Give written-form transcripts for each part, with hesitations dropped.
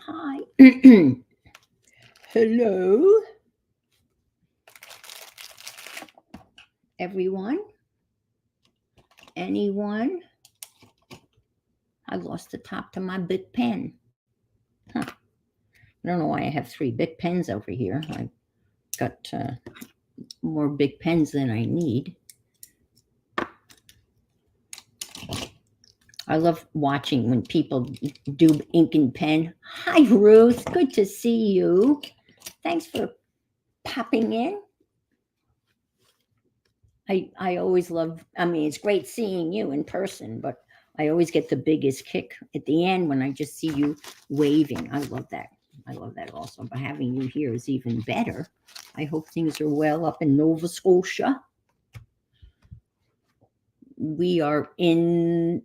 Hi. Hello, everyone. Anyone? I lost the top to my big pen. Huh. I don't know why I have three big pens over here. I've got more big pens than I need. I love watching when people do ink and pen. Hi, Ruth. Good to see you. Thanks for popping in. I always love, I mean, it's great seeing you in person, but I always get the biggest kick at the end when I just see you waving. I love that. I love that also. But having you here is even better. I hope things are well up in Nova Scotia. We are in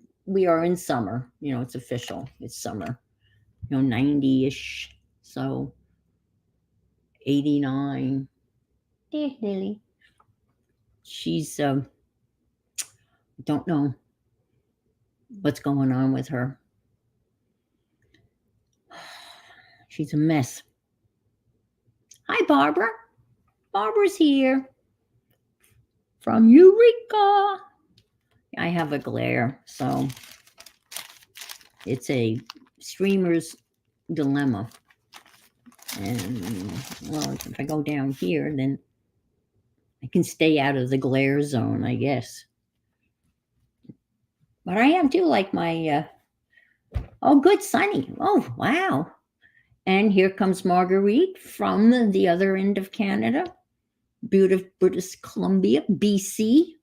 summer. You know, it's official. It's summer. 90-ish. So 89. Lily. She's don't know what's going on with her. She's a mess. Hi, Barbara. Barbara's here from Eureka. I have a glare, so it's a streamer's dilemma. And, well, if I go down here, then I can stay out of the glare zone, I guess. But I do like my, oh, good, sunny. Oh, wow. And here comes Marguerite from the other end of Canada, beautiful British Columbia, BC.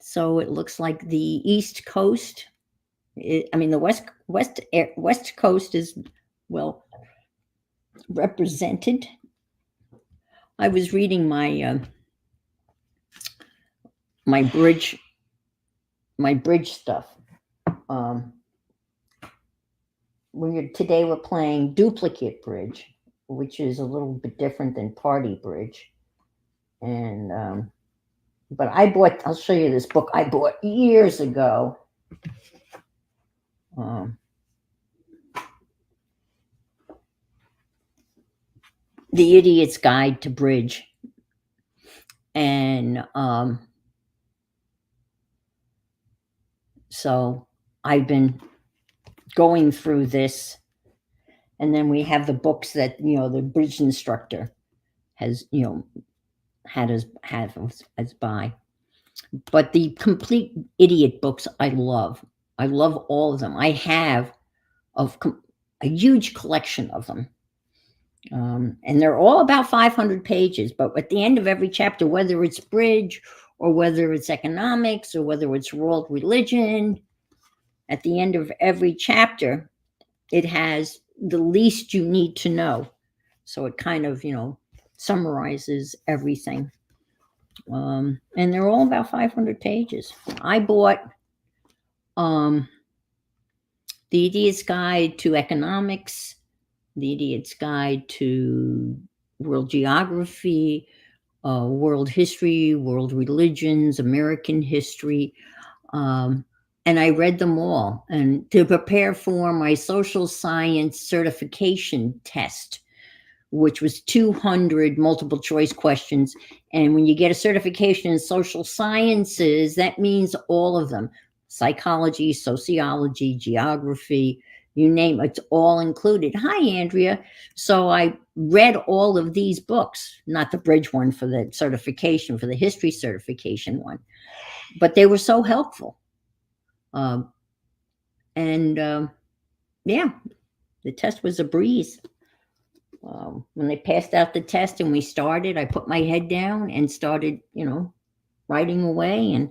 So it looks like the East Coast, the West Coast is well represented. I was reading my my bridge stuff. Today we're playing duplicate bridge, which is a little bit different than party bridge. And but I'll show you this book I bought years ago. The Idiot's Guide to Bridge. And so I've been going through this, and then we have the books that the bridge instructor has had us buy. But the complete idiot books I love all of them. I have a huge collection of them, and they're all about 500 pages. But at the end of every chapter, whether it's bridge or whether it's economics or whether it's world religion, at the end of every chapter, it has the least you need to know. So it kind of, summarizes everything. And they're all about 500 pages. I bought The Idiot's Guide to Economics, The Idiot's Guide to World Geography, World History, World Religions, American History. And I read them all, and to prepare for my social science certification test, which was 200 multiple choice questions. And when you get a certification in social sciences, that means all of them: psychology, sociology, geography, you name it, it's all included. Hi, Andrea. So I read all of these books, not the bridge one for the certification, for the history certification one, but they were so helpful. Yeah, the test was a breeze. When they passed out the test and we started, I put my head down and started, writing away, and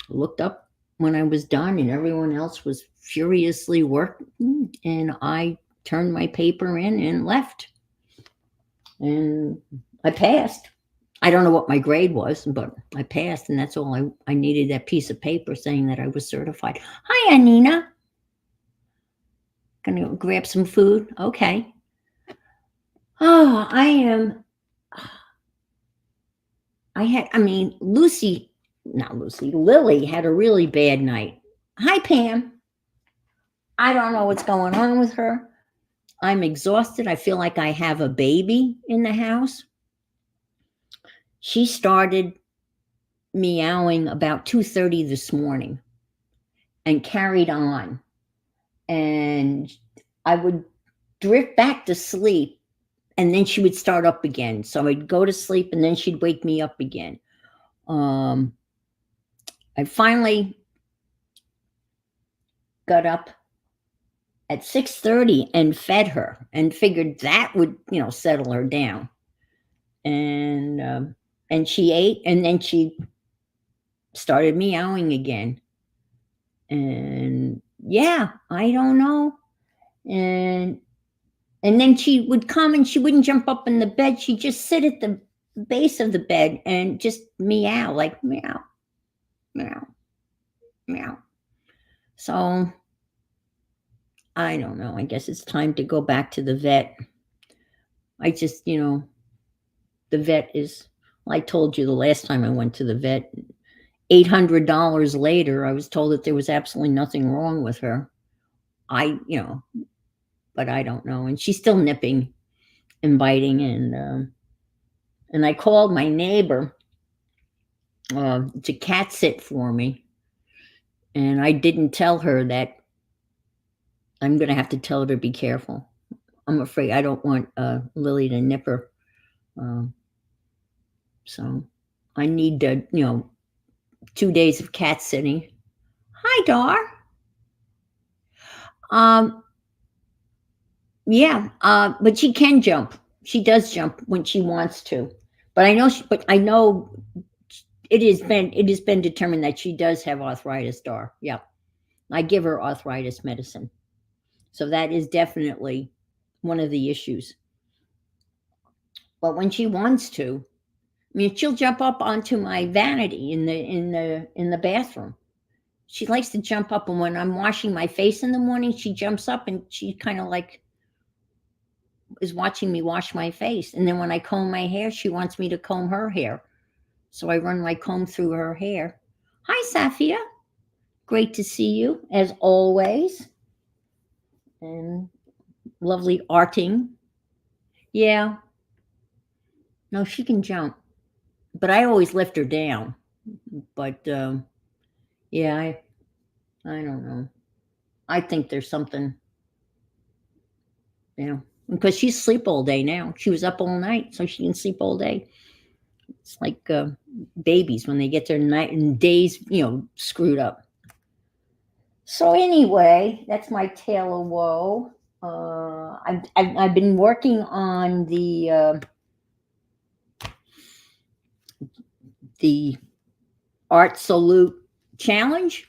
looked up when I was done, and everyone else was furiously working, and I turned my paper in and left. And I passed. I don't know what my grade was, but I passed, and that's all I needed, that piece of paper saying that I was certified. Hi, Anina. Gonna go grab some food? Okay. Oh, Lily had a really bad night. Hi, Pam. I don't know what's going on with her, I'm exhausted. I feel like I have a baby in the house. She started meowing about 2:30 this morning and carried on. And I would drift back to sleep, and then she would start up again. So I'd go to sleep and then she'd wake me up again. I finally got up at 6:30 and fed her and figured that would, settle her down. And she ate, and then she started meowing again. And yeah, I don't know. And then she would come and she wouldn't jump up in the bed. She'd just sit at the base of the bed and just meow, like meow, meow, meow. So I don't know. I guess it's time to go back to the vet. I just, the vet is, I told you the last time I went to the vet, $800 later, I was told that there was absolutely nothing wrong with her. But I don't know. And she's still nipping and biting. And I called my neighbor to cat sit for me. And I didn't tell her that I'm going to have to tell her to be careful. I'm afraid I don't want Lily to nip her. So I need 2 days of cat sitting. Hi, Dar. Yeah, but she can jump. She does jump when she wants to. But I know it has been determined that she does have arthritis, Dar. Yeah. I give her arthritis medicine. So that is definitely one of the issues. But when she wants to, she'll jump up onto my vanity in the bathroom. She likes to jump up, and when I'm washing my face in the morning, she jumps up and she kind of like is watching me wash my face. And then when I comb my hair, she wants me to comb her hair. So I run my comb through her hair. Hi, Safia. Great to see you, as always. And lovely arting. Yeah. No, she can jump. But I always lift her down. But yeah, I don't know. I think there's something, because she sleep all day now. She was up all night, so she can sleep all day. It's like babies when they get their night and days, screwed up. So anyway, that's my tale of woe. I've been working on the Art Salute challenge,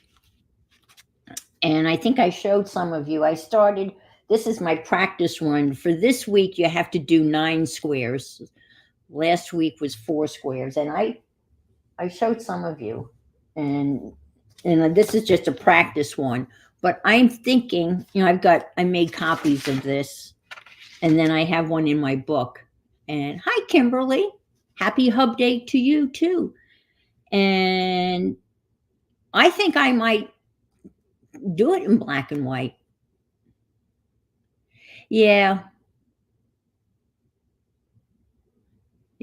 and I think I showed some of you. I started. This is my practice one for this week. You have to do 9 squares. Last week was 4 squares, and I showed some of you, and this is just a practice one. But I'm thinking, I made copies of this, and then I have one in my book. And hi, Kimberly, happy Hub Day to you too. And I think I might do it in black and white. Yeah.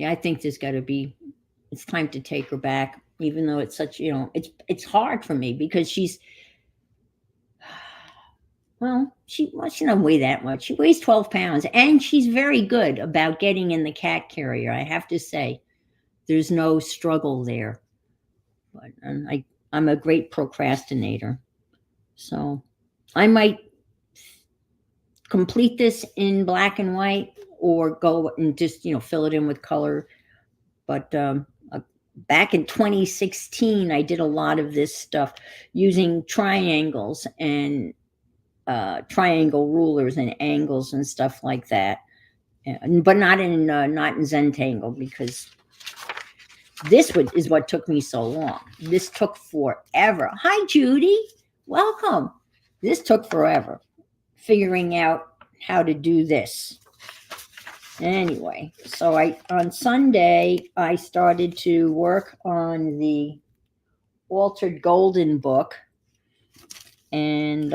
I think there's got to be. It's time to take her back, even though it's such, it's hard for me because she's. Well, she doesn't weigh that much. She weighs 12 pounds, and she's very good about getting in the cat carrier. I have to say, there's no struggle there. But I'm a great procrastinator, so I might complete this in black and white, or go and just fill it in with color. But back in 2016, I did a lot of this stuff using triangles and triangle rulers and angles and stuff like that, but not in Zentangle, because this is what took me so long. This took forever. Hi, Judy. Welcome. This took forever figuring out how to do this. Anyway, so on Sunday I started to work on the Altered Golden book, and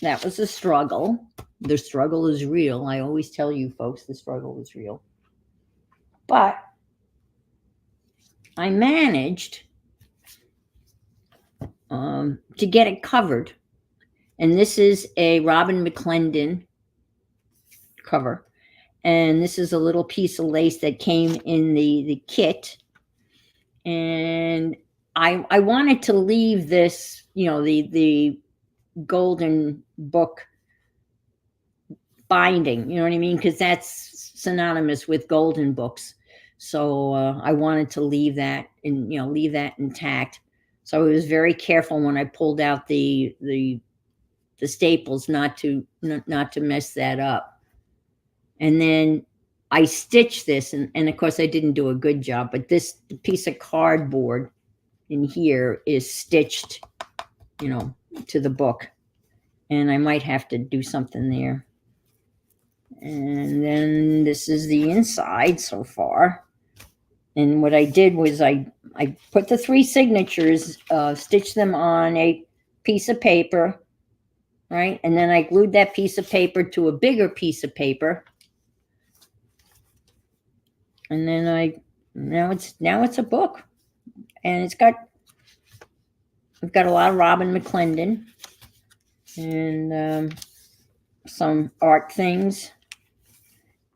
that was a struggle. The struggle is real. I always tell you folks, the struggle is real. But I managed to get it covered. And this is a Robin McClendon cover. And this is a little piece of lace that came in the kit. And I wanted to leave this, the golden book binding, you know what I mean? Because that's synonymous with golden books. So I wanted to leave that and leave that intact. So I was very careful when I pulled out the staples not to mess that up. And then I stitched this, and of course I didn't do a good job, but this piece of cardboard in here is stitched, to the book. And I might have to do something there. And then this is the inside so far. And what I did was I put the 3 signatures, stitched them on a piece of paper, right? And then I glued that piece of paper to a bigger piece of paper. And then now it's a book. And I've got a lot of Robin McClendon and some art things.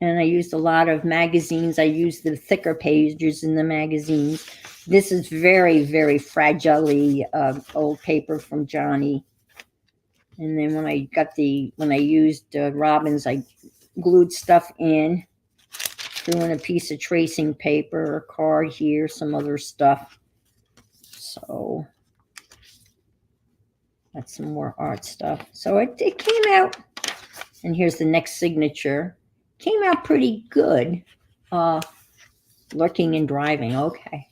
And I used a lot of magazines. I used the thicker pages in the magazines. This is very, very fragile old paper from Johnny. And then when I used Robin's, I glued stuff in, threw in a piece of tracing paper, a card here, some other stuff. So that's some more art stuff. So it came out, and here's the next signature. Came out pretty good. Lurking and driving. Okay.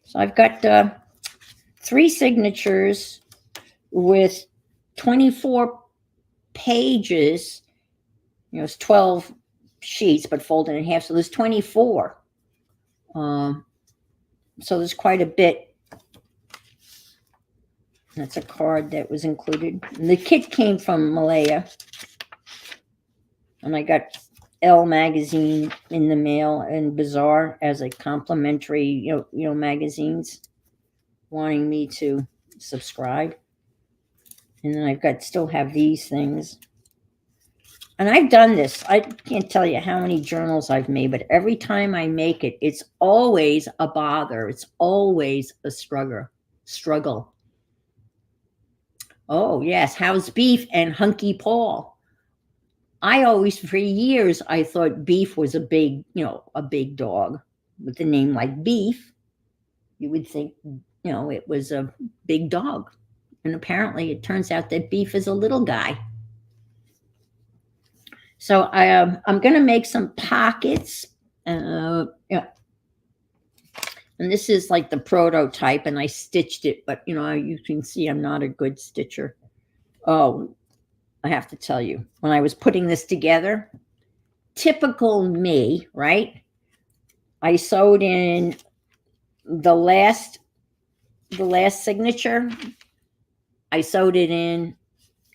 So I've got 3 signatures with 24 pages. It's 12 sheets, but folded in half. So there's 24. So there's quite a bit. That's a card that was included. And the kit came from Malaya. And I got Elle magazine in the mail and Bazaar as a complimentary, magazines, wanting me to subscribe. And then I've still have these things. And I've done this. I can't tell you how many journals I've made, but every time I make it, it's always a bother. It's always a struggle. Oh, yes. How's Beef and Hunky Paul? I always, for years, I thought Beef was a big dog with a name like Beef. You would think, it was a big dog. And apparently it turns out that Beef is a little guy. So I'm going to make some pockets. And this is like the prototype, and I stitched it, but you can see I'm not a good stitcher. Oh, I have to tell you, when I was putting this together, typical me, right? I sewed in the last signature. I sewed it in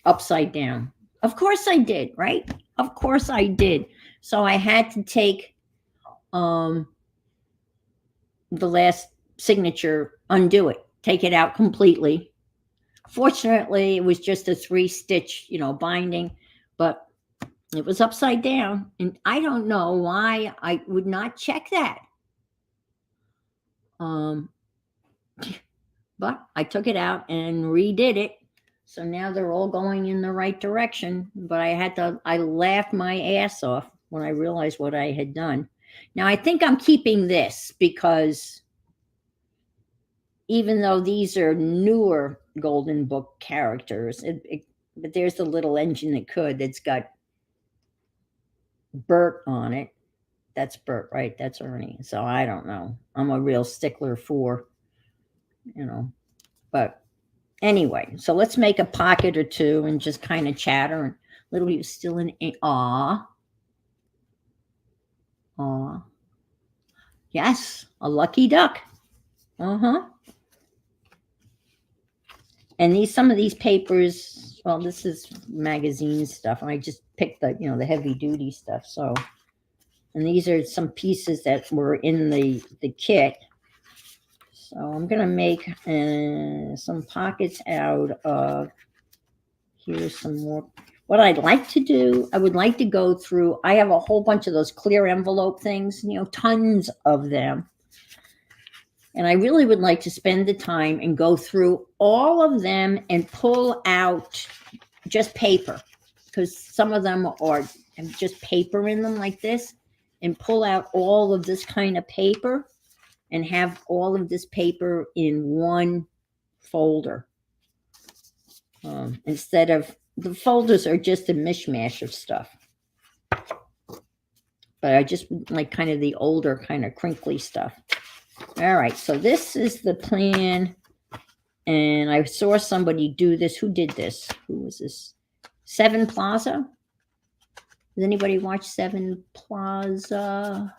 upside down. Of course I did, right? Of course I did. So I had to take the last signature, undo it, take it out completely. Fortunately, it was just a 3-stitch, binding, but it was upside down. And I don't know why I would not check that. But I took it out and redid it. So now they're all going in the right direction. But I laughed my ass off when I realized what I had done. Now, I think I'm keeping this because even though these are newer Golden Book characters, but there's the little engine that's got Bert on it. That's Bert, right? That's Ernie. So I don't know. I'm a real stickler for, but anyway, so let's make a pocket or two and just kind of chatter. And little bit still in aw. Yes, a lucky duck. And some of these papers, well, this is magazine stuff. And I just picked the heavy duty stuff. So, and these are some pieces that were in the kit. So I'm going to make some pockets out of, here's some more. What I'd like to do, I would like to go through, I have a whole bunch of those clear envelope things, tons of them. And I really would like to spend the time and go through all of them and pull out just paper, because some of them have just paper in them like this, and pull out all of this kind of paper and have all of this paper in one folder. Instead of, the folders are just a mishmash of stuff. But I just like kind of the older, kind of crinkly stuff. All right, so this is the plan. And I saw somebody do this. Who did this? Who was this? Seven Plaza? Does anybody watch Seven Plaza?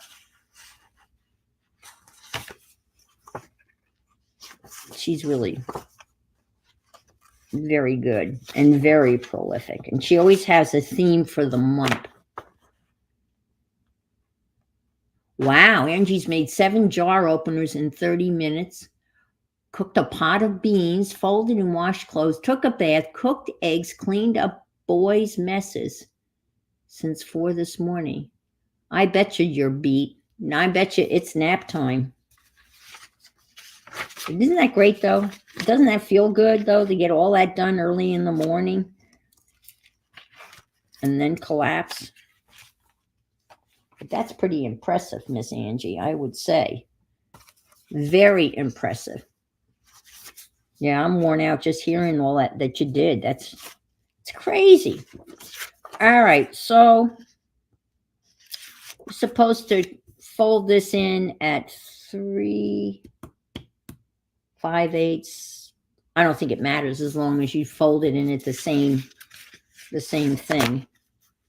She's really very good and very prolific. And she always has a theme for the month. Wow, Angie's made 7 jar openers in 30 minutes, cooked a pot of beans, folded and washed clothes, took a bath, cooked eggs, cleaned up boys' messes since 4 this morning. I bet you're beat. And I bet you it's nap time. Isn't that great, though? Doesn't that feel good, though, to get all that done early in the morning and then collapse? But that's pretty impressive, Miss Angie, I would say. Very impressive. Yeah, I'm worn out just hearing all that you did. It's crazy. All right, so we're supposed to fold this in at 3 5/8. I don't think it matters as long as you fold it in at the same thing.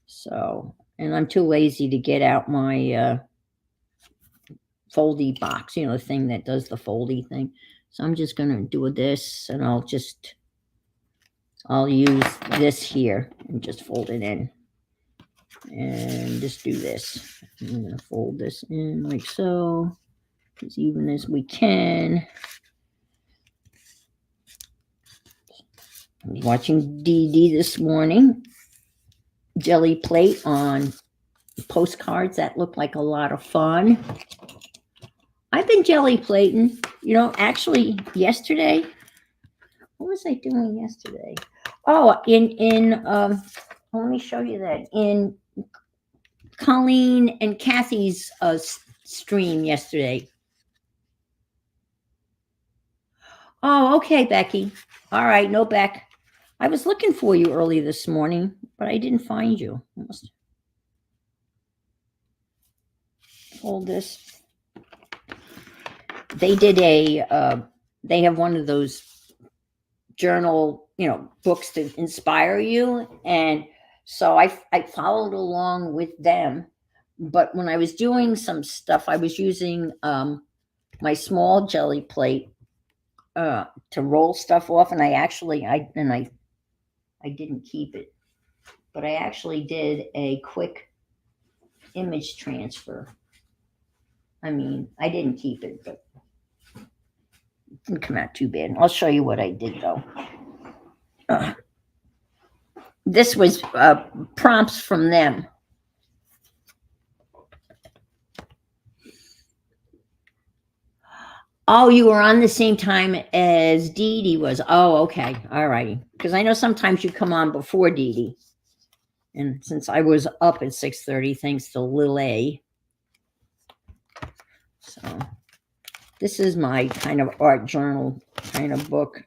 So, and I'm too lazy to get out my foldy box, the thing that does the foldy thing. So I'm just going to do this, and I'll use this here and just fold it in. And just do this. I'm going to fold this in like so, as even as we can. I was watching Dee Dee this morning. Jelly plate on postcards. That looked like a lot of fun. I've been jelly plating. Actually, yesterday, what was I doing yesterday? Oh, let me show you that. In Colleen and Kathy's stream yesterday. Oh, okay, Becky. All right, no, Beck. I was looking for you early this morning, but I didn't find you. Hold this. They did they have one of those journal, books to inspire you. And so I followed along with them. But when I was doing some stuff, I was using my small jelly plate to roll stuff off. And I didn't keep it, but I actually did a quick image transfer. I mean, I didn't keep it, but it didn't come out too bad. I'll show you what I did, though. This was prompts from them. Oh, you were on the same time as Dee Dee was. Oh, okay. All righty. Because I know sometimes you come on before Dee Dee. And since I was up at 6:30, thanks to Lil A. So this is my kind of art journal kind of book.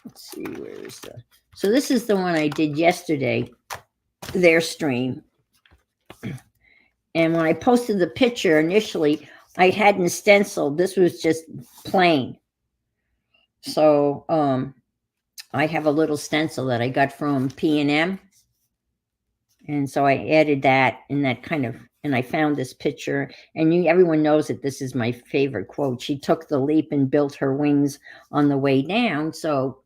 Let's see, where is the... So this is the one I did yesterday, their stream. And when I posted the picture initially, I hadn't stenciled. This was just plain. So I have a little stencil that I got from P&M. And so I added that, and that kind of and I found this picture, and everyone knows that this is my favorite quote. She took the leap and built her wings on the way down. So,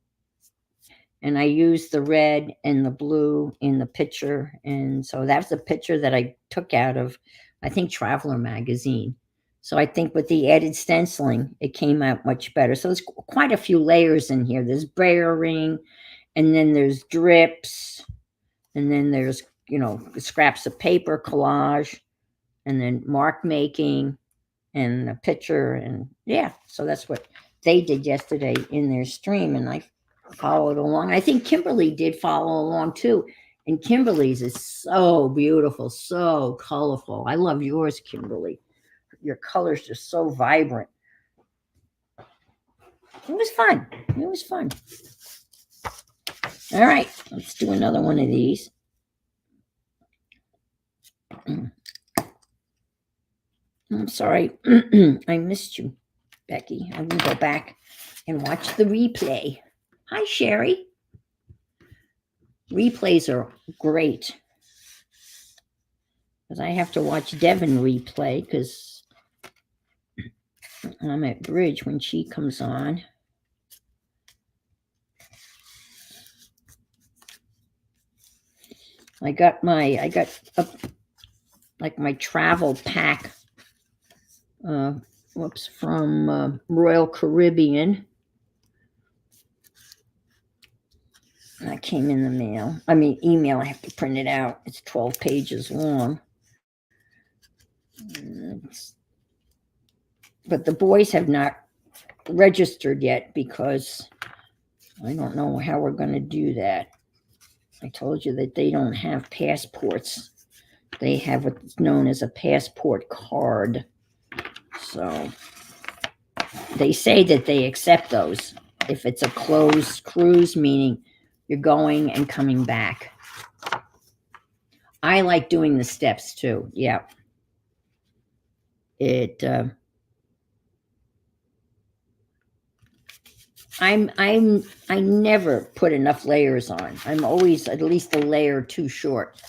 and I used the red and the blue in the picture. And so that's a picture that I took out of, I think, Traveler magazine. So I think with the added stenciling, it came out much better. So there's quite a few layers in here. There's brayering, and then there's drips, and then there's, scraps of paper collage, and then mark making, and a picture. And yeah, so that's what they did yesterday in their stream, and I followed along. I think Kimberly did follow along too. And Kimberly's is so beautiful, so colorful. I love yours, Kimberly. Your colors are so vibrant. It was fun. It was fun. All right, let's do another one of these. I'm sorry. I missed you, Becky. I'm going to go back and watch the replay. Hi, Sherry. Replays are great, because I have to watch Devin replay because I'm at bridge when she comes on. I got my travel pack, from Royal Caribbean. That came in the mail. I mean, email. I have to print it out. It's 12 pages long. But the boys have not registered yet because I don't know how we're going to do that. I told you that they don't have passports. They have what's known as a passport card. So they say that they accept those if it's a closed cruise, meaning you're going and coming back. I like doing the steps too. Yeah. I never put enough layers on. I'm always at least a layer too short.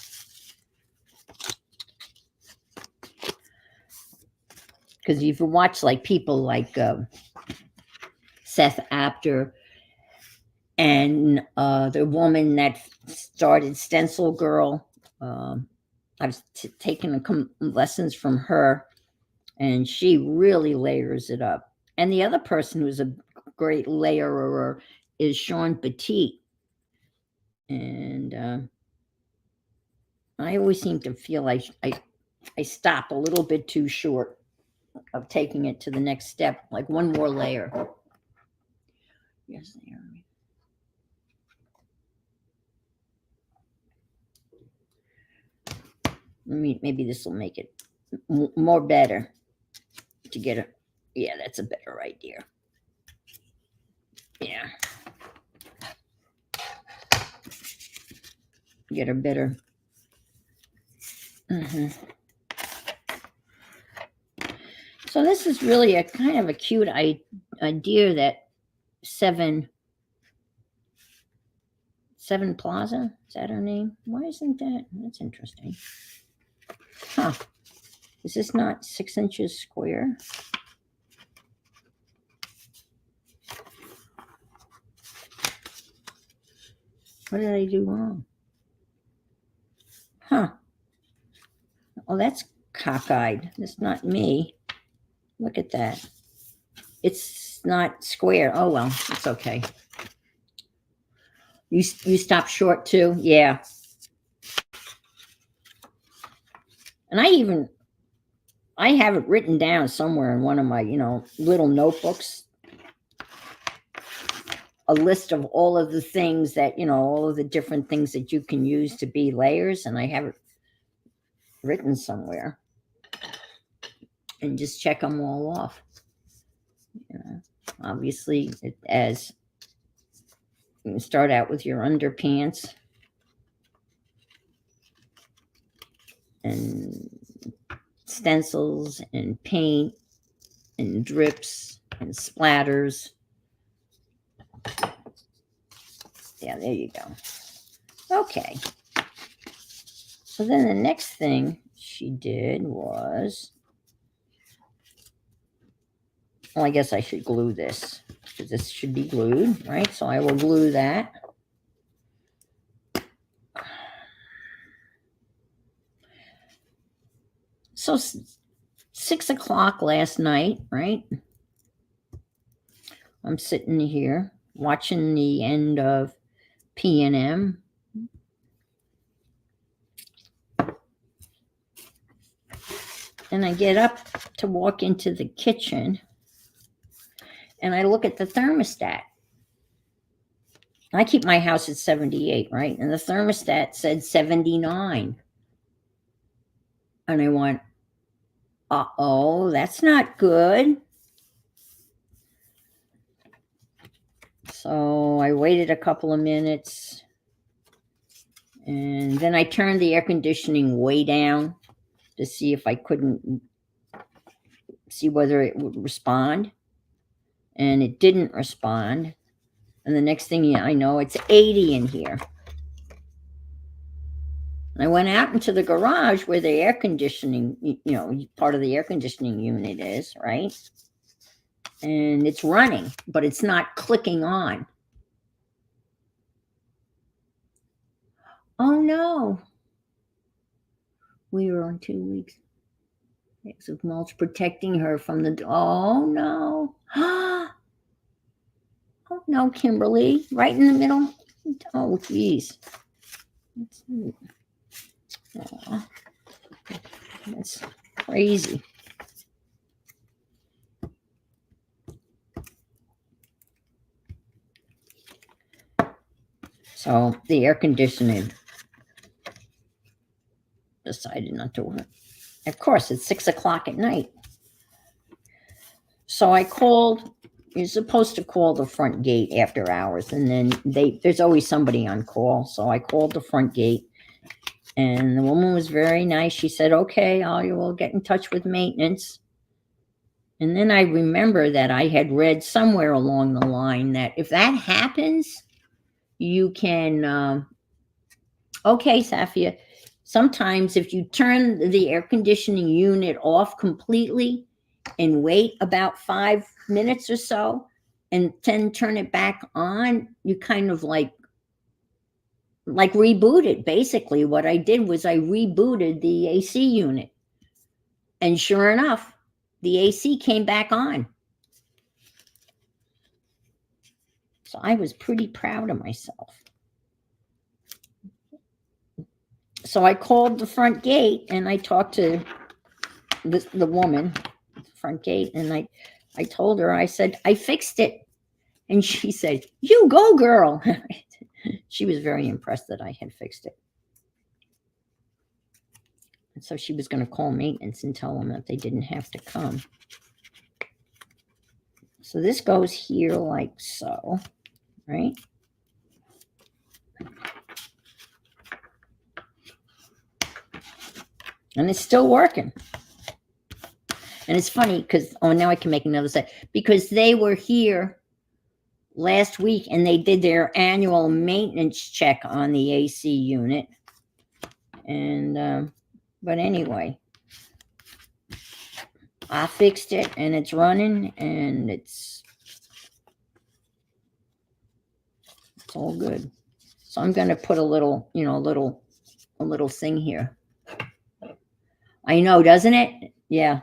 Because you've watched like people like Seth Apter and the woman that started Stencil Girl. I've taken lessons from her, and she really layers it up. And the other person who's a great layerer is Sean Petit. And I always seem to feel I stop a little bit too short of taking it to the next step, like one more layer. Yes, there. Maybe this will make it more better to get a. Yeah, that's a better idea. Yeah. Get a better. So this is really a kind of a cute idea that Seven Plaza, is that her name? Why isn't that? That's interesting. Huh. Is this not 6 inches square? What did I do wrong? Huh. Oh, that's cockeyed. That's not me. Look at that. It's not square. Oh, well, it's okay. You stop short too? Yeah. And I have it written down somewhere in one of my, little notebooks, a list of all of the things that, all of the different things that you can use to be layers. And I have it written somewhere. And just check them all off. Obviously, as you can start out with your underpants and stencils and paint and drips and splatters. Yeah, there you go. Okay. So then the next thing she did was, well, I guess I should glue this because this should be glued, right? So I will glue that. So 6 o'clock last night, right? I'm sitting here watching the end of P&M. And I get up to walk into the kitchen and I look at the thermostat. I keep my house at 78, right? And the thermostat said 79. And I went, uh-oh, that's not good. So I waited a couple of minutes. And then I turned the air conditioning way down to see if I couldn't see whether it would respond. And it didn't respond. And the next thing I know, it's 80 in here. And I went out into the garage where the air conditioning, part of the air conditioning unit is, right? And it's running, but it's not clicking on. Oh no. We were on 2 weeks of mulch protecting her from the, oh no. Oh no, Kimberly, right in the middle. Oh, geez. Oh, that's crazy. So the air conditioning decided not to work. Of course, it's 6 o'clock at night. So I called, you're supposed to call the front gate after hours, and then there's always somebody on call. So I called the front gate, and the woman was very nice. She said, okay, I will get in touch with maintenance. And then I remember that I had read somewhere along the line that if that happens, you can, okay, Safia, sometimes if you turn the air conditioning unit off completely and wait about 5 minutes or so and then turn it back on, you kind of like reboot it. Basically, what I did was I rebooted the AC unit. And sure enough, the AC came back on. So I was pretty proud of myself. So I called the front gate and I talked to the woman at the front gate, and I told her, I said, I fixed it. And she said, you go, girl. She was very impressed that I had fixed it. And so she was going to call maintenance and tell them that they didn't have to come. So this goes here like so, right? And it's still working. And it's funny because, oh, now I can make another set. Because they were here last week and they did their annual maintenance check on the AC unit. And, but anyway, I fixed it and it's running and it's all good. So I'm going to put a little, a little thing here. I know, doesn't it? Yeah.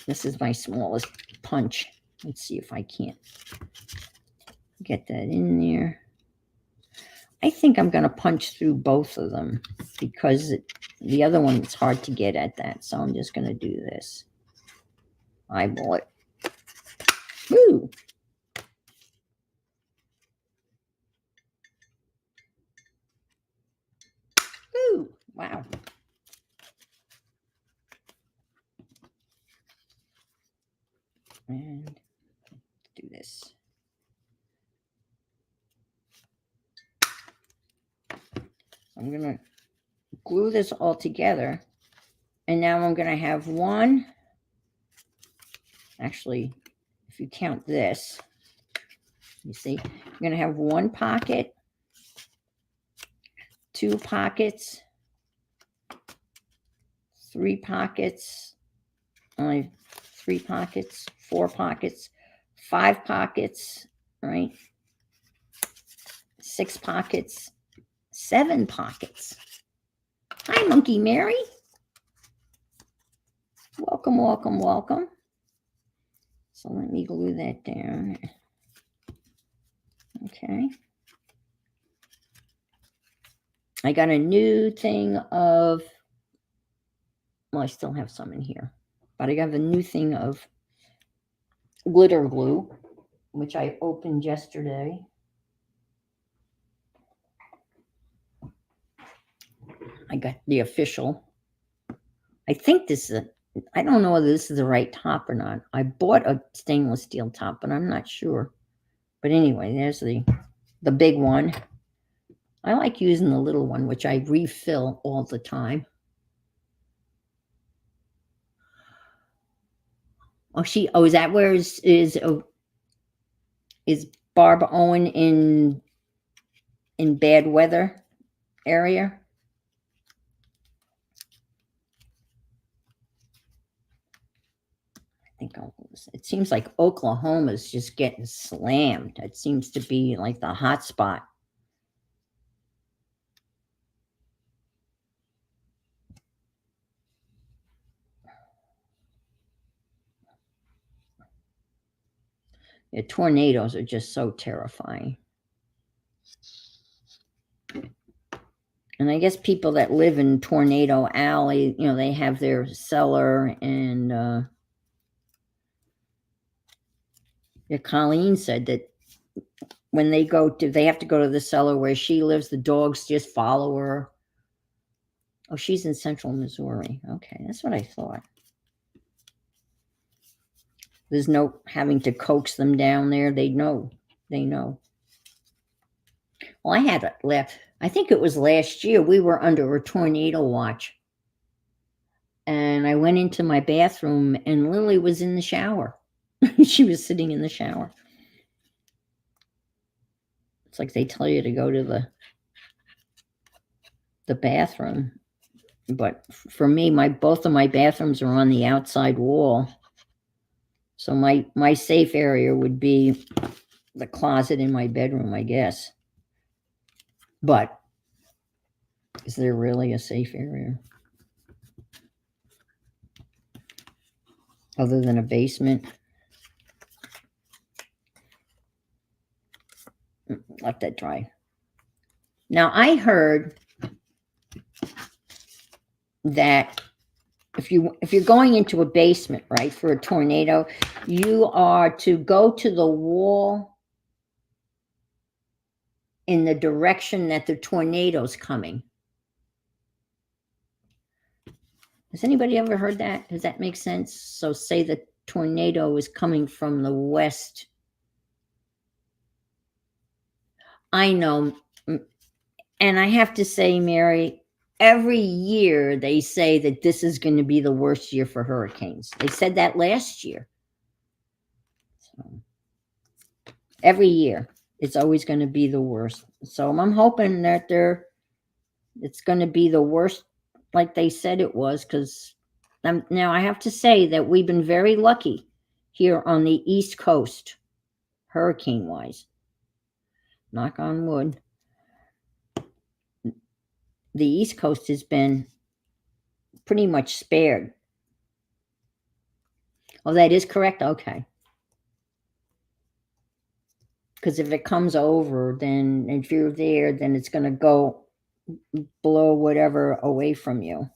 This is my smallest punch. Let's see if I can't get that in there. I think I'm going to punch through both of them because the other one is hard to get at that. So I'm just going to do this. Eyeball it. Woo! Woo! Wow. And do this. I'm going to glue this all together. And now I'm going to have one. Actually, if you count this, you see, I'm going to have one pocket, 2 pockets, 3 pockets, only 3 pockets, 4 pockets, 5 pockets, right? 6 pockets, 7 pockets. Hi, Monkey Mary. Welcome, welcome, welcome. So let me glue that down. Okay. I got a new thing of, well, I still have some in here, but I got a new thing of glitter glue, which I opened yesterday. I got the official. I think this is I don't know whether this is the right top or not. I bought a stainless steel top, but I'm not sure. But anyway, there's the big one. I like using the little one, which I refill all the time. Oh, is that where is Barbara Owen in bad weather area? I think it seems like Oklahoma's just getting slammed. It seems to be like the hot spot. Yeah, tornadoes are just so terrifying. And I guess people that live in Tornado Alley, they have their cellar, and Colleen said that when they have to go to the cellar where she lives, the dogs just follow her. Oh, she's in central Missouri. Okay, that's what I thought. There's no having to coax them down there. They know. Well, I had it left. I think it was last year. We were under a tornado watch. And I went into my bathroom and Lily was in the shower. She was sitting in the shower. It's like they tell you to go to the bathroom. But for me, both of my bathrooms are on the outside wall. So my safe area would be the closet in my bedroom, I guess. But is there really a safe area? Other than a basement? Let that dry. Now, I heard that if you're going into a basement, right, for a tornado, you are to go to the wall in the direction that the tornado's coming. Has anybody ever heard that? Does that make sense? So say the tornado is coming from the west. I know. And I have to say, Mary, every year they say that this is going to be the worst year for hurricanes. They said that last year. So every year it's always going to be the worst. So I'm hoping that it's going to be the worst like they said it was, because now I have to say that we've been very lucky here on the East Coast, hurricane-wise. Knock on wood. The East Coast has been pretty much spared. Oh, that is correct? Okay. Because if it comes over, then if you're there, then it's going to go blow whatever away from you.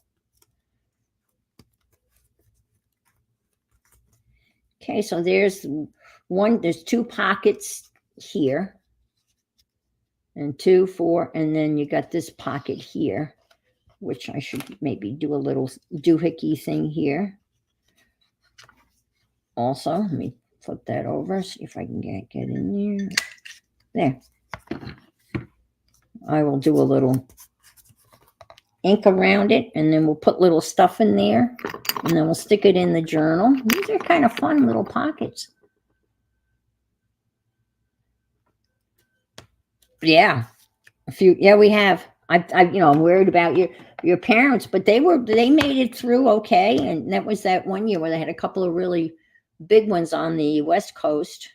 Okay, so there's 2 pockets here. And 2, 4, and then you got this pocket here, which I should maybe do a little doohickey thing here. Also, let me flip that over, see if I can get in there. There. I will do a little ink around it, and then we'll put little stuff in there, and then we'll stick it in the journal. These are kind of fun little pockets. Yeah. We have. I'm worried about your parents, but they made it through okay. And that was that one year where they had a couple of really big ones on the West Coast.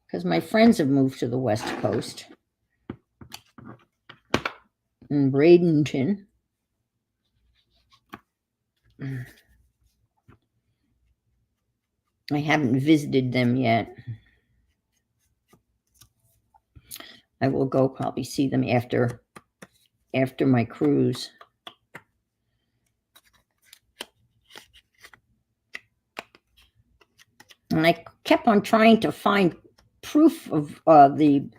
Because my friends have moved to the West Coast in Bradenton. I haven't visited them yet. I will go probably see them after my cruise. And I kept on trying to find proof of the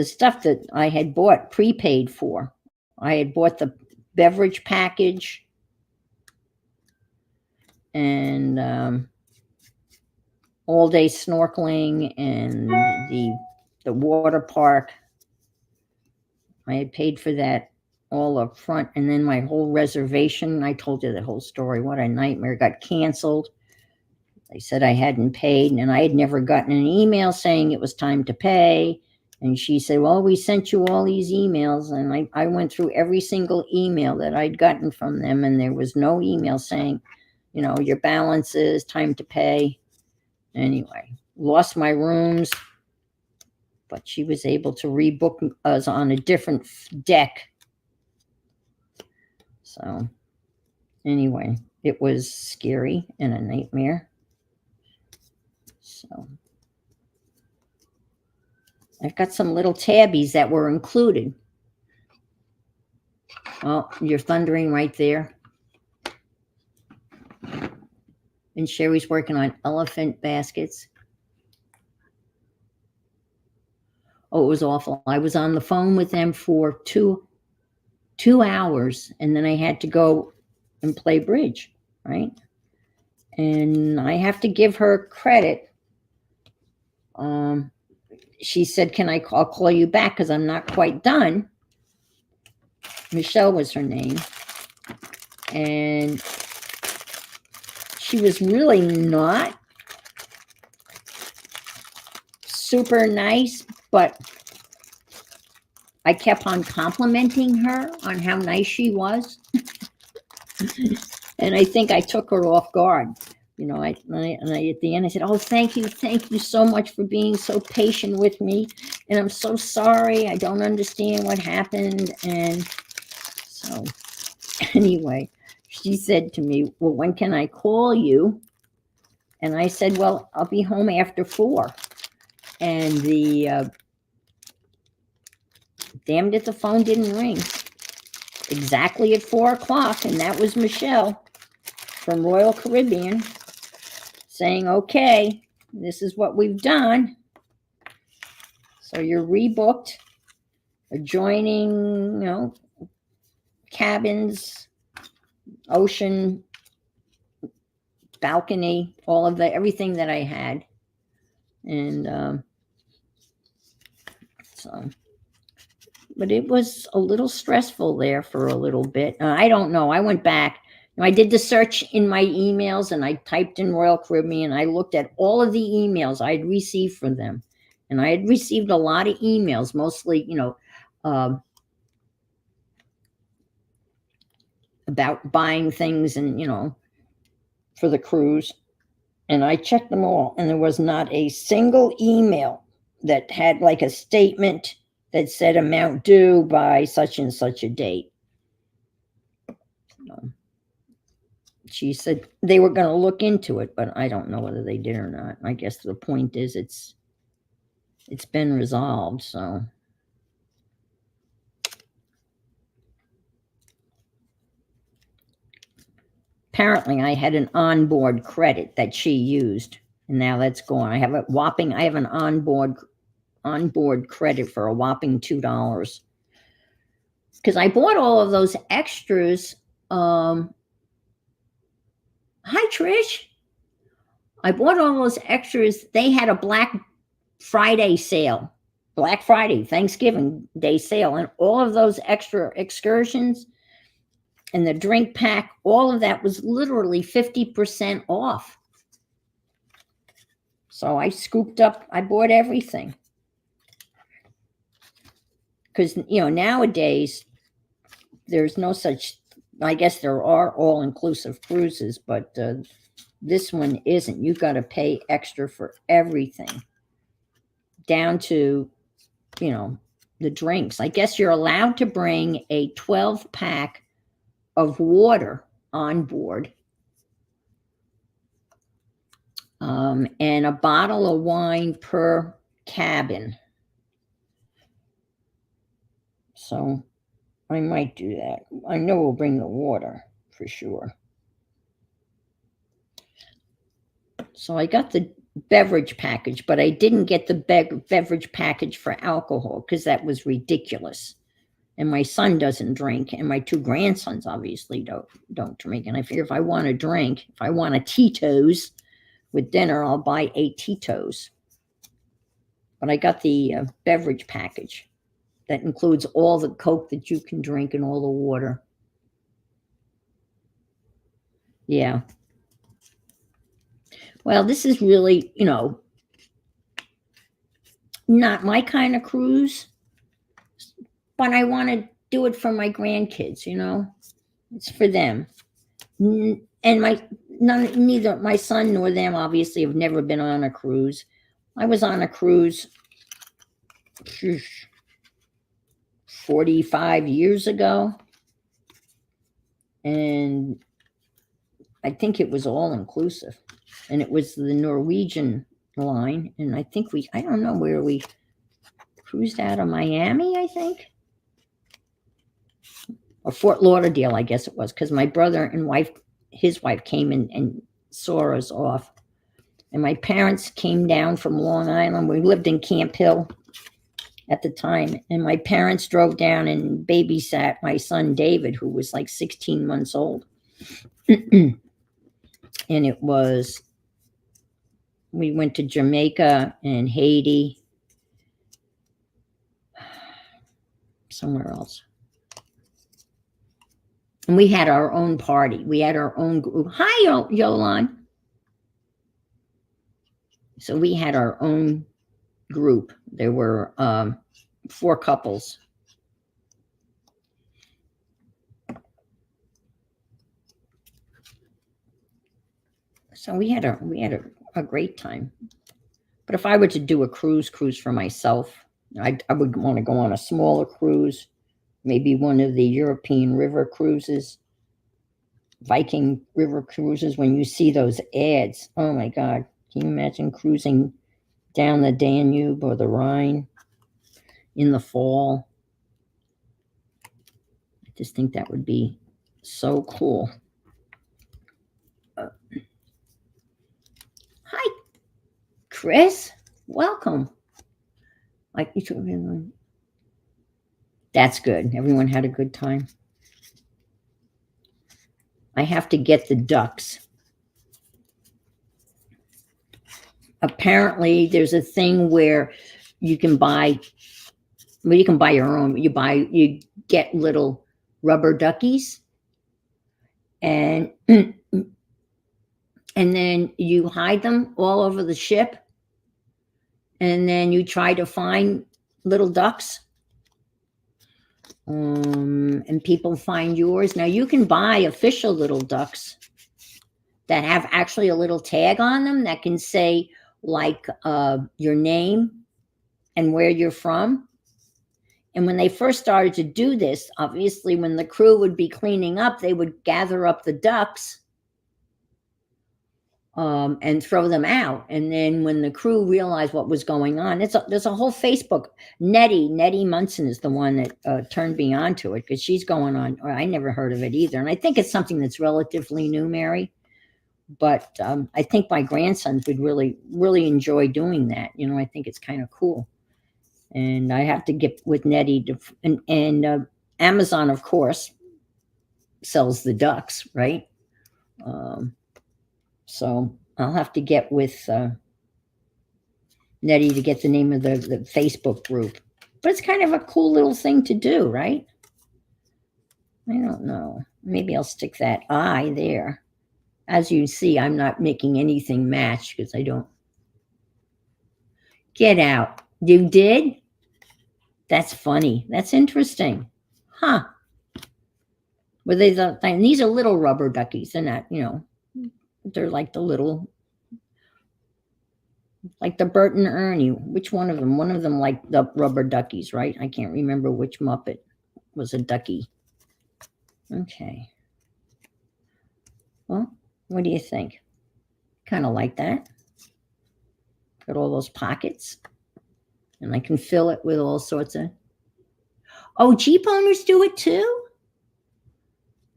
stuff that I had bought prepaid for. I had bought the beverage package and all day snorkeling and the water park. I had paid for that all up front, and then my whole reservation, I told you the whole story, what a nightmare, got canceled. They said I hadn't paid, and I had never gotten an email saying it was time to pay. And she said, well, we sent you all these emails. And I went through every single email that I'd gotten from them, and there was no email saying, your balance is time to pay. Anyway, lost my rooms, but she was able to rebook us on a different deck. So anyway, it was scary and a nightmare. So I've got some little tabbies that were included. Oh, you're thundering right there. And Sherry's working on elephant baskets. Oh, it was awful. I was on the phone with them for two hours, and then I had to go and play bridge, right? And I have to give her credit. She said, I'll call you back because I'm not quite done. Michelle was her name. And she was really not super nice, but I kept on complimenting her on how nice she was. And I think I took her off guard. I at the end, I said, oh, thank you so much for being so patient with me. And I'm so sorry. I don't understand what happened. And so anyway, she said to me, well, when can I call you? And I said, well, I'll be home after 4. And damned if the phone didn't ring exactly at 4 o'clock. And that was Michelle from Royal Caribbean saying, okay, this is what we've done. So you're rebooked, adjoining, cabins, ocean, balcony, all of everything that I had. And but it was a little stressful there for a little bit. I don't know. I went back. I did the search in my emails, and I typed in Royal Caribbean. I looked at all of the emails I had received from them. And I had received a lot of emails, mostly, about buying things and, for the cruise. And I checked them all, and there was not a single email that had like a statement that said amount due by such and such a date. She said they were going to look into it, but I don't know whether they did or not. I guess the point is it's been resolved. So apparently I had an onboard credit that she used, and now that's gone. I have an onboard credit for a whopping $2. Because I bought all of those extras. Hi, Trish. I bought all those extras. They had a Black Friday sale, Black Friday, Thanksgiving Day sale, and all of those extra excursions and the drink pack, all of that was literally 50% off. So I scooped up, I bought everything. because nowadays there's no such. I guess there are all-inclusive cruises, but this one isn't. You got to pay extra for everything, down to the drinks. I guess you're allowed to bring a 12-pack of water on board, and a bottle of wine per cabin. So I might do that. I know we'll bring the water for sure. So I got the beverage package, but I didn't get the beverage package for alcohol because that was ridiculous. And my son doesn't drink, and my two grandsons obviously don't drink. And I figure if I want to drink, if I want a Tito's with dinner, I'll buy a Tito's. But I got the beverage package that includes all the Coke that you can drink and all the water. Yeah. Well, this is really, not my kind of cruise, but I want to do it for my grandkids, It's for them. And neither my son nor them obviously have never been on a cruise. I was on a cruise 45 years ago, and I think it was all inclusive, and it was the Norwegian line. And I think I don't know where we cruised out of Miami, I think, or Fort Lauderdale, I guess it was, because my brother and his wife came in and saw us off. And my parents came down from Long Island. We lived in Camp Hill at the time. And my parents drove down and babysat my son, David, who was like 16 months old. And we went to Jamaica and Haiti, somewhere else. And we had our own party. We had our own group. Hi, Yolan. So we had our own group. There were 4 couples. So we had a great time. But if I were to do a cruise for myself, I would want to go on a smaller cruise, maybe one of the European river cruises, Viking river cruises. When you see those ads, oh my God, can you imagine cruising down the Danube or the Rhine in the fall? I just think that would be so cool. Hi, Chris. Welcome. That's good. Everyone had a good time. I have to get the ducks. Apparently, there's a thing where you can buy your own. You get little rubber duckies, and then you hide them all over the ship, and then you try to find little ducks, and people find yours. Now you can buy official little ducks that have actually a little tag on them that can say like your name and where you're from. And when they first started to do this, obviously when the crew would be cleaning up, they would gather up the ducks and throw them out. And then when the crew realized what was going on, there's a whole Facebook. Nettie Munson is the one that turned me on to it, because she's going on. I never heard of it either. And I think it's something that's relatively new, Mary. But I think my grandsons would really, really enjoy doing that. I think it's kind of cool. And I have to get with Nettie and Amazon, of course, sells the ducks, right? So I'll have to get with Nettie to get the name of the Facebook group. But it's kind of a cool little thing to do, right? I don't know. Maybe I'll stick that I there. As you see, I'm not making anything match because I don't. Get out. You did? That's funny. That's interesting. Huh. Well, these are little rubber duckies. They're not, they're like the little, like the Bert and Ernie. Which one of them? One of them like the rubber duckies, right? I can't remember which Muppet was a ducky. Okay. Well, what do you think? Kind of like that. Got all those pockets. And I can fill it with all sorts of... Oh, Jeep owners do it too?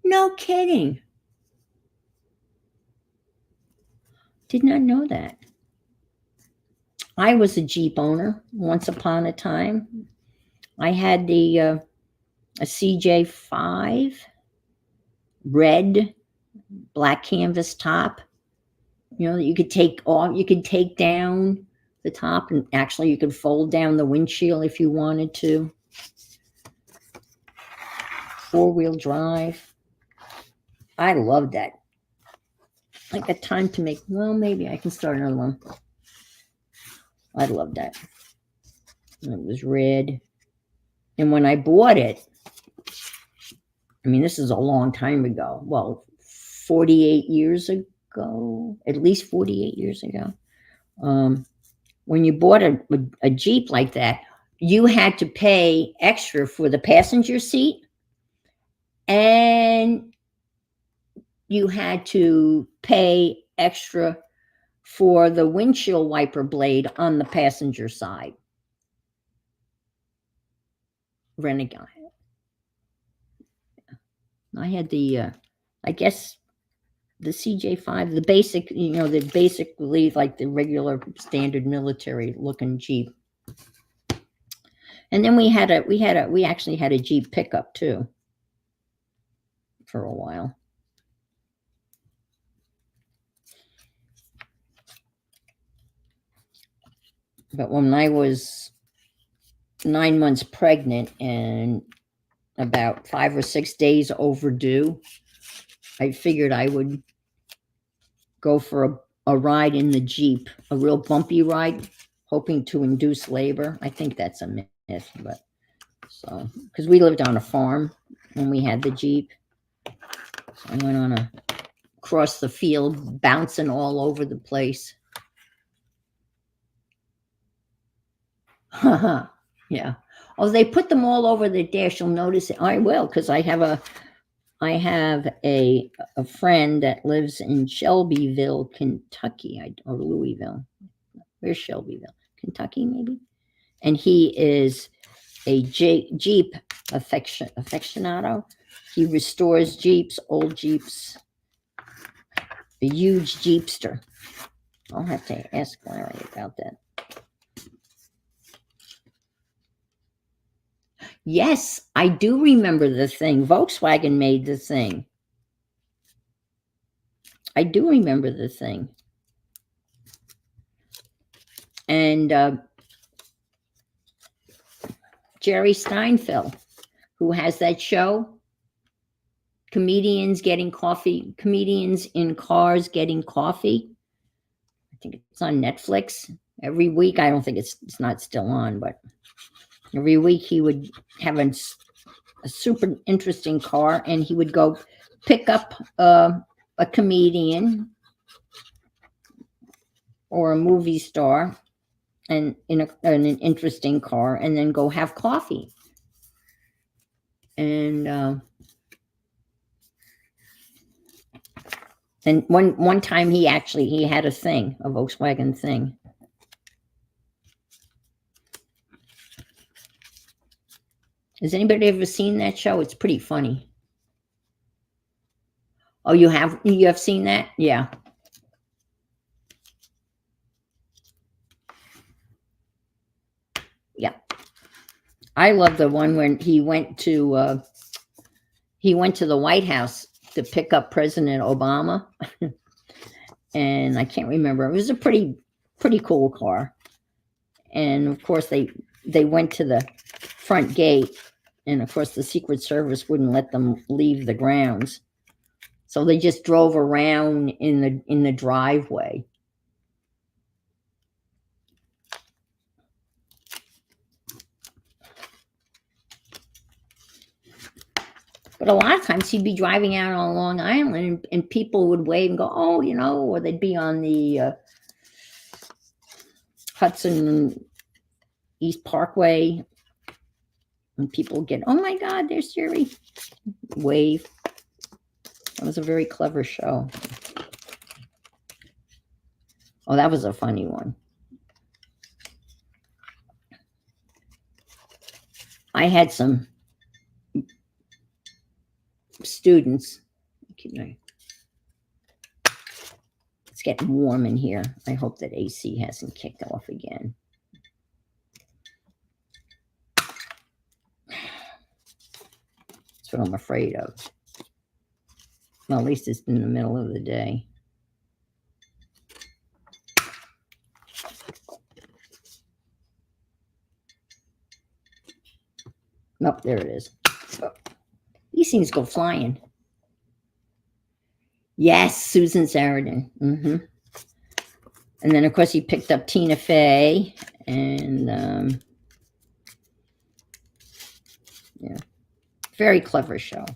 No kidding. Did not know that. I was a Jeep owner once upon a time. I had a CJ5, red, black canvas top. That you could take off. You could take down the top, and actually you could fold down the windshield if you wanted to. 4-wheel drive. I love that. I got time to make, well, maybe I can start another one. I love that. And it was red. And when I bought it, I mean, this is a long time ago. Well, 48 years ago, at least 48 years ago. When you bought a Jeep like that, you had to pay extra for the passenger seat, and you had to pay extra for the windshield wiper blade on the passenger side. Renegade. I had the, I guess, the CJ5, the basic, the basically like the regular standard military looking Jeep. And then we actually had a Jeep pickup too for a while. But when I was 9 months pregnant and about 5 or 6 days overdue, I figured I would go for a ride in the Jeep, a real bumpy ride, hoping to induce labor. I think that's a myth, but so, because we lived on a farm when we had the Jeep. So I went across the field, bouncing all over the place. Yeah. Oh, they put them all over the dash. You'll notice it. I will, because I have a friend that lives in Shelbyville, Kentucky, or Louisville. Where's Shelbyville? Kentucky, maybe? And he is a Jeep aficionado. He restores Jeeps, old Jeeps. A huge Jeepster. I'll have to ask Larry about that. Yes, I do remember the thing. Volkswagen made the thing. I do remember the thing. And Jerry Steinfeld, who has that show, Comedians in Cars Getting Coffee. I think it's on Netflix. Every week, I don't think it's not still on, but every week he would have a super interesting car, and he would go pick up a comedian or a movie star and in an interesting car, and then go have coffee. And one time he had a thing, a Volkswagen thing. Has anybody ever seen that show? It's pretty funny. Oh, you have seen that? Yeah. Yeah. I love the one when he went to the White House to pick up President Obama. And I can't remember. It was a pretty cool car. And of course they went to the front gate, and of course the Secret Service wouldn't let them leave the grounds. So they just drove around in the driveway. But a lot of times he'd be driving out on Long Island and people would wave and go, oh, or they'd be on the Hudson East Parkway and people would get, oh my God, there's Jerry. Wave. That was a very clever show. Oh, that was a funny one. I had some students. It's getting warm in here. I hope that AC hasn't kicked off again. That's what I'm afraid of. Well, at least it's in the middle of the day. Nope, there it is. Oh, these things go flying. Yes, Susan Sarandon. And then, of course, he picked up Tina Fey. And, yeah, very clever show.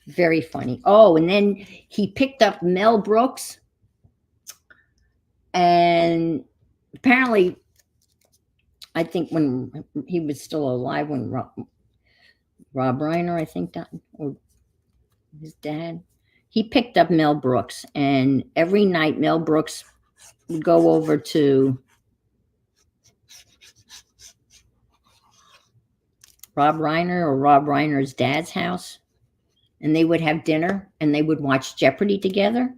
Very funny. Oh, and then he picked up Mel Brooks. And apparently, I think when he was still alive, when Rob Reiner, I think, died, or his dad, he picked up Mel Brooks. And every night, Mel Brooks would go over to Rob Reiner or Rob Reiner's dad's house. And they would have dinner and they would watch Jeopardy together.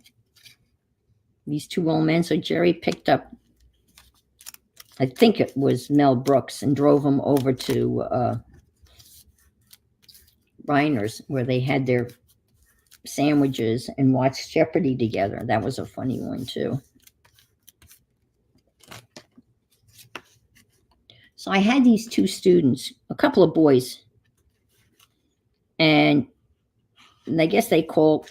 These two old men. So Jerry picked up, I think it was Mel Brooks, and drove him over to Reiner's, where they had their sandwiches and watched Jeopardy together. That was a funny one too. So I had these two students, a couple of boys, and I guess they call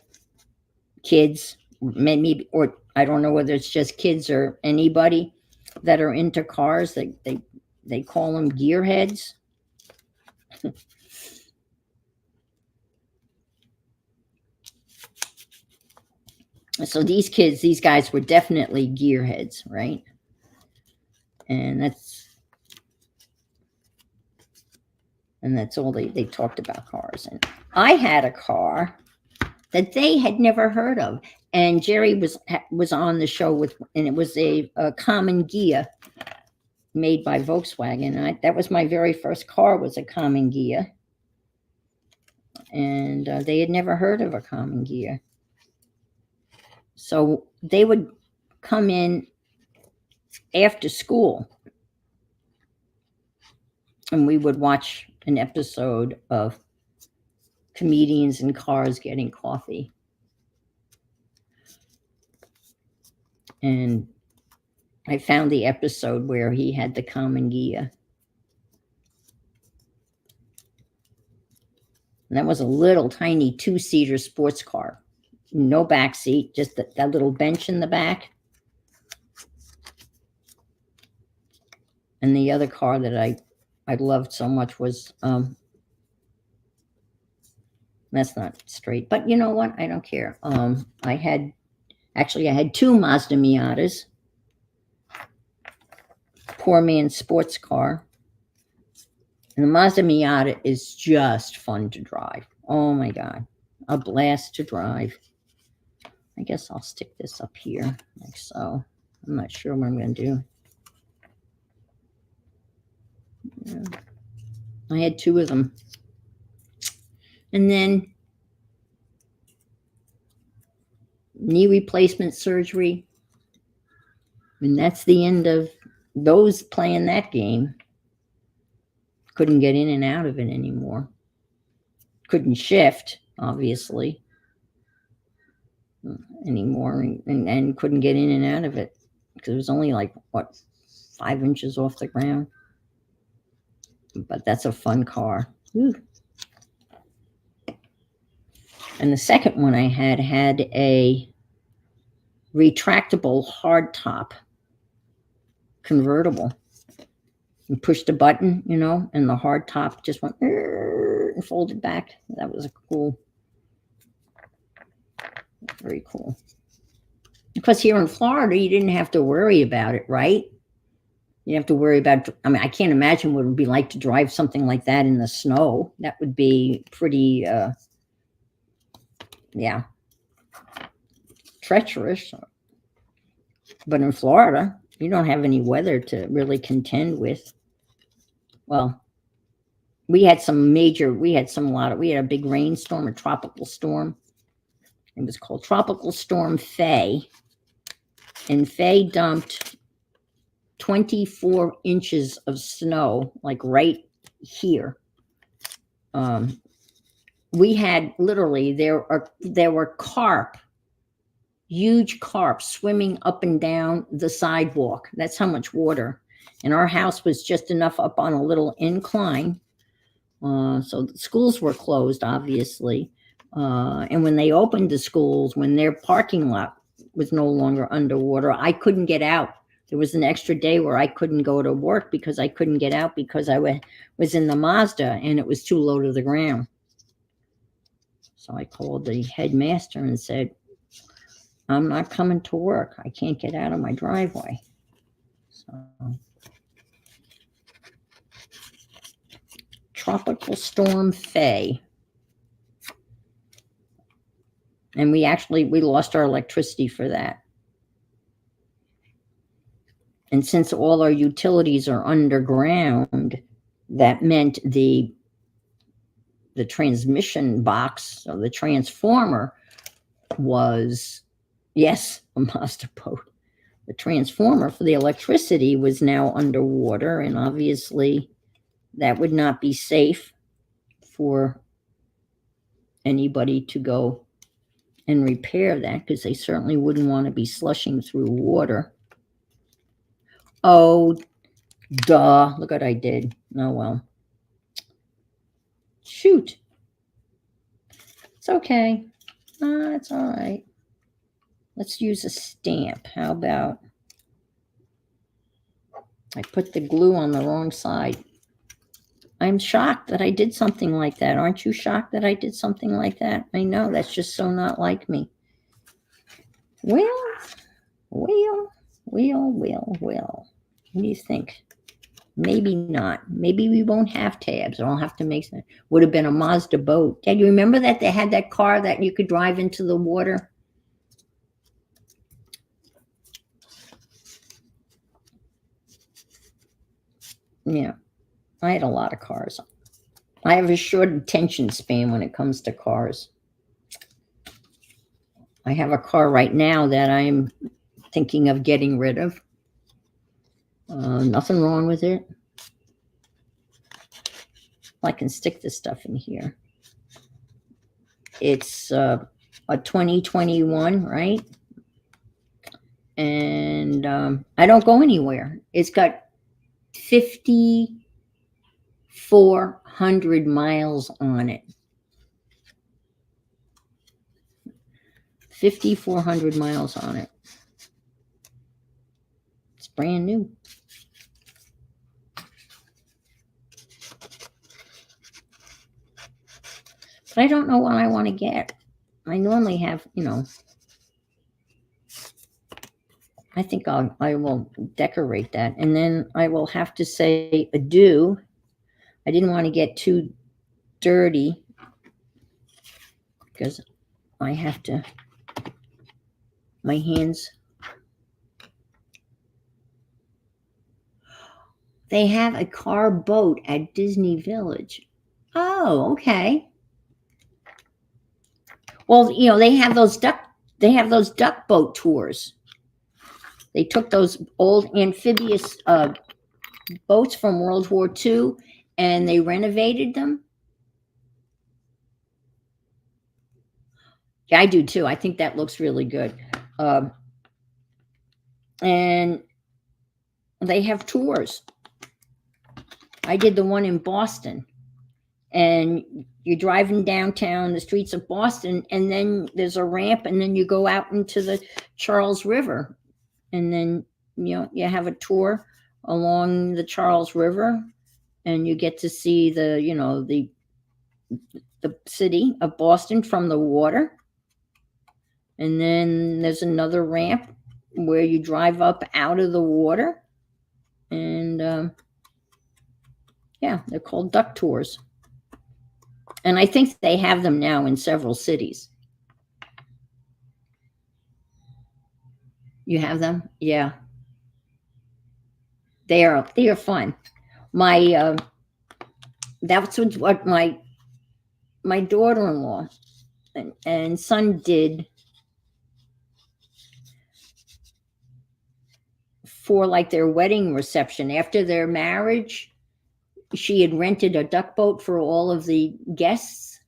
kids, maybe, or I don't know whether it's just kids or anybody that are into cars. They call them gearheads. So these kids, these guys were definitely gearheads, right? And that's all they talked about cars. And I had a car that they had never heard of. And Jerry was on the show and it was a Common Ghia made by Volkswagen. And that was my very first car, was a Common Ghia. And they had never heard of a Common Ghia. So they would come in after school and we would watch an episode of comedians in cars getting coffee. And I found the episode where he had the Common Ghia. And that was a little tiny 2-seater sports car. No back seat, just that little bench in the back. And the other car that I loved so much was, that's not straight, but you know what? I don't care. I had two Mazda Miatas. Poor man's sports car. And the Mazda Miata is just fun to drive. Oh my God. A blast to drive. I guess I'll stick this up here like so. I'm not sure what I'm going to do. Yeah. I had two of them. And then knee replacement surgery. And that's the end of those playing that game. Couldn't get in and out of it anymore. Couldn't shift, obviously, anymore, and couldn't get in and out of it because it was only like, 5 inches off the ground. But that's a fun car. Woo. And the second one I had a retractable hardtop convertible. You pushed a button, and the hardtop just went and and fold it back. That was a cool, very cool. Because here in Florida, you didn't have to worry about it, right? You have to worry about, I mean, I can't imagine what it would be like to drive something like that in the snow. That would be pretty, yeah, treacherous. But in Florida, you don't have any weather to really contend with. Well, we had we had a big rainstorm, a tropical storm. It was called Tropical Storm Faye. And Faye dumped 24 inches of snow, like right here. We had literally, there were carp, huge carp swimming up and down the sidewalk. That's how much water. And our house was just enough up on a little incline. So the schools were closed, obviously. And when they opened the schools, when their parking lot was no longer underwater, I couldn't get out. There was an extra day where I couldn't go to work because I couldn't get out because I was in the Mazda and it was too low to the ground. So I called the headmaster and said, I'm not coming to work. I can't get out of my driveway. So, Tropical Storm Faye. And we lost our electricity for that. And since all our utilities are underground, that meant the transmission box, or the transformer, was, yes, a Mazda boat. The transformer for the electricity was now underwater, and obviously that would not be safe for anybody to go and repair that, because they certainly wouldn't want to be slushing through water. Oh, duh. Look what I did. Oh, well. Shoot. It's okay. It's all right. Let's use a stamp. How about I put the glue on the wrong side? I'm shocked that I did something like that. Aren't you shocked that I did something like that? I know, that's just so not like me. Well. What do you think? Maybe not. Maybe we won't have tabs. I'll have to make some. Would have been a Mazda boat. Dad, you remember that they had that car that you could drive into the water? Yeah, I had a lot of cars. I have a short attention span when it comes to cars. I have a car right now that I'm thinking of getting rid of. Nothing wrong with it. I can stick this stuff in here. It's a 2021, right? And I don't go anywhere. It's got 5,400 miles on it. 5,400 miles on it. It's brand new. But I don't know what I want to get. I normally have, I think I will decorate that. And then I will have to say adieu. I didn't want to get too dirty because I have to, my hands. They have a car boat at Disney Village. Oh, okay. Well, they have those duck boat tours. They took those old amphibious boats from World War II and they renovated them. Yeah, I do too. I think that looks really good. And they have tours. I did the one in Boston. And you're driving downtown the streets of Boston, and then there's a ramp, and then you go out into the Charles River. And then, you have a tour along the Charles River, and you get to see the the city of Boston from the water. And then there's another ramp where you drive up out of the water. And yeah, they're called duck tours. And I think they have them now in several cities. You have them? Yeah. They are fun. My that's what my daughter-in-law and son did for like their wedding reception after their marriage. She had rented a duck boat for all of the guests,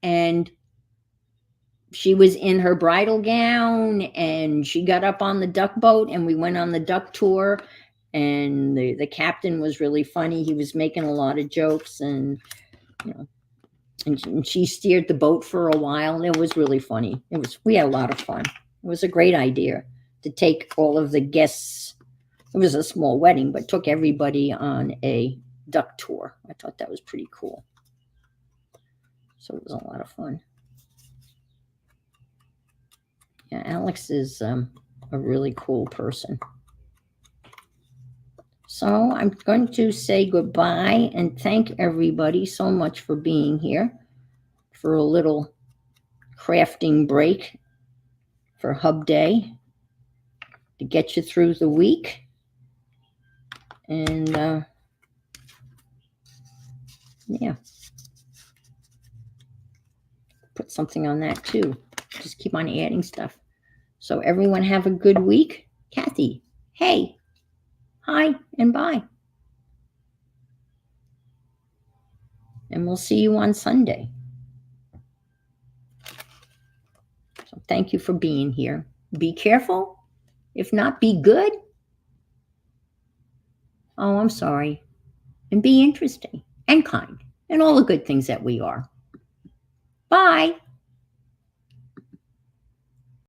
and she was in her bridal gown, and she got up on the duck boat, and we went on the duck tour. And the captain was really funny. He was making a lot of jokes, and you know, and she steered the boat for a while. And it was really funny. We had a lot of fun. It was a great idea to take all of the guests. It was a small wedding, but took everybody on a duck tour. I thought that was pretty cool. So it was a lot of fun. Yeah, Alex is a really cool person. So I'm going to say goodbye and thank everybody so much for being here for a little crafting break for Hub Day to get you through the week. And yeah, put something on that too. Just keep on adding stuff. So everyone have a good week. Kathy, hey, hi, and bye. And we'll see you on Sunday. So thank you for being here. Be careful. If not, be good. Oh, I'm sorry. And be interesting and kind and all the good things that we are. Bye.